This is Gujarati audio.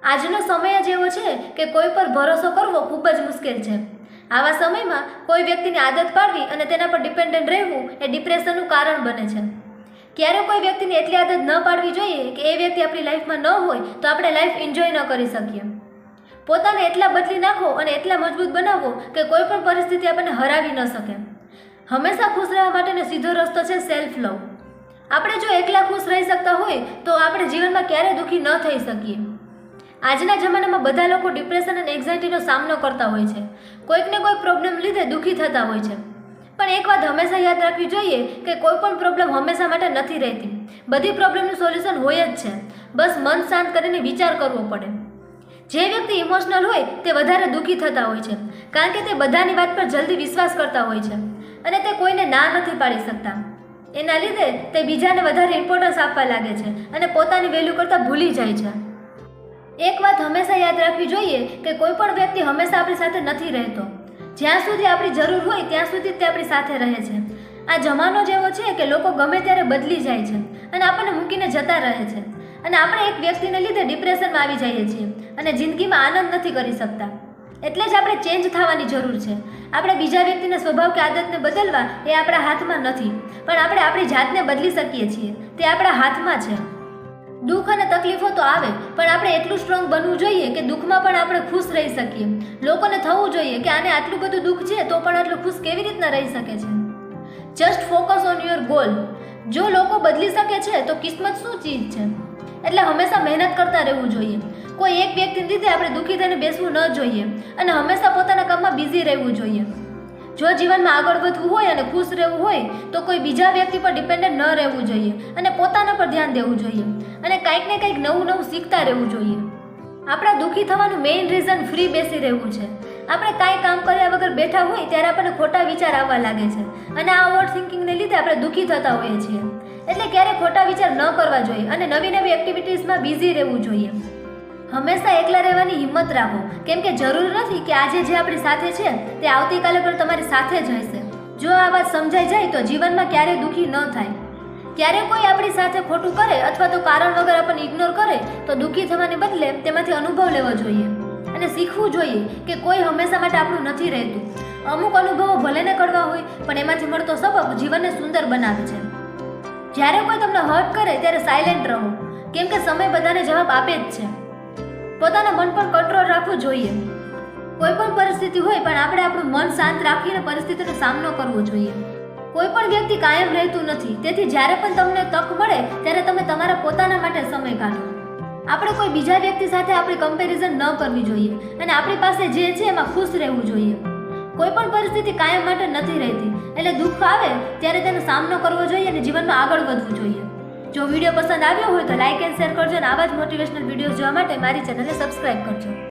આજનો સમય જ એવો છે કે કોઈ પર ભરોસો કરવો ખૂબ જ મુશ્કેલ છે. આવા સમયમાં કોઈ વ્યક્તિની આદત પાડવી અને તેના પર ડિપેન્ડન્ટ રહેવું એ ડિપ્રેશનનું કારણ બને છે. ક્યારે કોઈ વ્યક્તિની એટલી આદત ન પાડવી જોઈએ કે એ વ્યક્તિ આપણી લાઈફમાં ન હોય તો આપણે લાઈફ એન્જોય ન કરી શકીએ. પોતાને એટલા બદલી નાખો અને એટલા મજબૂત બનાવો કે કોઈ પણ પરિસ્થિતિ આપણને હરાવી ન શકે. હંમેશા ખુશ રહેવા માટેનો સીધો રસ્તો છે સેલ્ફ લવ. આપણે જો એકલા ખુશ રહી શકતા હોય તો આપણે જીવનમાં ક્યારેય દુઃખી ન થઈ શકીએ. આજના જમાનામાં બધા લોકો ડિપ્રેશન અને એન્ઝાયટીનો સામનો કરતા હોય છે. કોઈકને કોઈક પ્રોબ્લેમ લીધે દુઃખી થતા હોય છે. પણ એક વાત હંમેશા યાદ રાખવી જોઈએ કે કોઈ પણ પ્રોબ્લેમ હંમેશા માટે નથી રહેતી. બધી પ્રોબ્લેમનું સોલ્યુશન હોય જ છે. બસ મન શાંત કરીને વિચાર કરવો પડે. જે વ્યક્તિ ઇમોશનલ હોય તે વધારે દુઃખી થતા હોય છે, કારણ કે તે બધાની વાત પર જલ્દી વિશ્વાસ કરતા હોય છે અને તે કોઈને ના નથી પાડી શકતા. એના લીધે તે બીજાને વધારે ઇમ્પોર્ટન્સ આપવા લાગે છે અને પોતાની વેલ્યુ કરતાં ભૂલી જાય છે. એક વાત હંમેશા યાદ રાખવી જોઈએ કે કોઈ પણ વ્યક્તિ હંમેશા આપણી સાથે નથી રહેતો. જ્યાં સુધી આપણી જરૂર હોય ત્યાં સુધી તે આપણી સાથે રહે છે. આ જમાનો જ એવો છે કે લોકો ગમે ત્યારે બદલી જાય છે અને આપણને મૂકીને જતા રહે છે અને આપણે એક વ્યક્તિને લીધે ડિપ્રેશનમાં આવી જઈએ છીએ અને જિંદગીમાં આનંદ નથી કરી શકતા. એટલે જ આપણે ચેન્જ થવાની જરૂર છે. આપણે બીજા વ્યક્તિના સ્વભાવ કે આદતને બદલવા એ આપણા હાથમાં નથી, પણ આપણે આપણી જાતને બદલી શકીએ છીએ. તે આપણા હાથમાં છે. દુઃખ અને તકલીફો તો આવે, પણ આપણે એટલું સ્ટ્રોંગ બનવું જોઈએ કે દુઃખમાં પણ આપણે ખુશ રહી શકીએ. લોકોને થવું જોઈએ કે આને આટલું બધું દુઃખ છે તો પણ આટલું ખુશ કેવી રીતના રહી શકે છે. Just focus on your goal. જો લોકો બદલી શકે છે તો કિસ્મત શું ચીજ છે. એટલે હંમેશા મહેનત કરતા રહેવું જોઈએ. કોઈ એક વ્યક્તિને લીધે આપણે દુઃખી થઈને બેસવું ન જોઈએ અને હંમેશા પોતાના કામમાં બિઝી રહેવું જોઈએ. જો જીવનમાં આગળ વધવું હોય અને ખુશ રહેવું હોય તો કોઈ બીજા વ્યક્તિ પર ડિપેન્ડન્ટ ન રહેવું જોઈએ અને પોતાના પર ધ્યાન દેવું જોઈએ અને કંઈક ને કંઈક નવું શીખતા રહેવું જોઈએ. આપણા દુઃખી થવાનું મેઇન રીઝન ફ્રી બેસી રહેવું છે. આપણે કાંઈ કામ કર્યા વગર બેઠા હોય ત્યારે આપણને ખોટા વિચાર આવવા લાગે છે અને આ ઓવર થિંકિંગને લીધે આપણે દુઃખી થતા હોઈએ છીએ. એટલે ક્યારેય ખોટા વિચાર ન કરવા જોઈએ અને નવી નવી એક્ટિવિટીઝમાં બિઝી રહેવું જોઈએ. હંમેશા એકલા રહેવાની હિંમત રાખો, કેમ કે જરૂર નથી કે આજે જે આપણી સાથે છે તે આવતીકાલે પણ તમારી સાથે જ હશે. જો આ વાત સમજાઈ જાય તો જીવનમાં ક્યારેય દુઃખી ન થાય. ક્યારે કોઈ આપણી સાથે ખોટું કરે અથવા તો કારણ વગર આપણને ઇગ્નોર કરે તો દુઃખી થવાને બદલે તેમાંથી અનુભવ લેવો જોઈએ અને શીખવું જોઈએ કે કોઈ હંમેશા માટે આપણું નથી રહેતું. અમુક અનુભવો ભલે ને કડવા હોય પણ એમાંથી મળતો સબક જીવનને સુંદર બનાવે છે. જ્યારે કોઈ તમને હર્ટ કરે ત્યારે સાયલેન્ટ રહો, કેમ કે સમય બધાને જવાબ આપે જ છે. પોતાના મન પર કંટ્રોલ રાખવું જોઈએ. કોઈ પણ પરિસ્થિતિ હોય પણ આપણે આપણું મન શાંત રાખીને પરિસ્થિતિનો સામનો કરવો જોઈએ. કોઈ પણ વ્યક્તિ કાયમ રહેતું નથી, તેથી જ્યારે પણ તમને તક મળે ત્યારે તમે તમારા પોતાના માટે સમય કાઢો. આપણે કોઈ બીજા વ્યક્તિ સાથે આપણી કમ્પેરિઝન ન કરવી જોઈએ અને આપણી પાસે જે છે એમાં ખુશ રહેવું જોઈએ. કોઈ પણ પરિસ્થિતિ કાયમ માટે નથી રહેતી, એટલે દુઃખ આવે ત્યારે તેનો સામનો કરવો જોઈએ અને જીવનમાં આગળ વધવું જોઈએ. જો વિડીયો પસંદ આવ્યો હોય તો લાઇક એન્ડ શેર કરજો અને આવા જ મોટિવેશનલ વિડીયોઝ જોવા માટે મારી ચેનલને સબસ્ક્રાઇબ કરજો.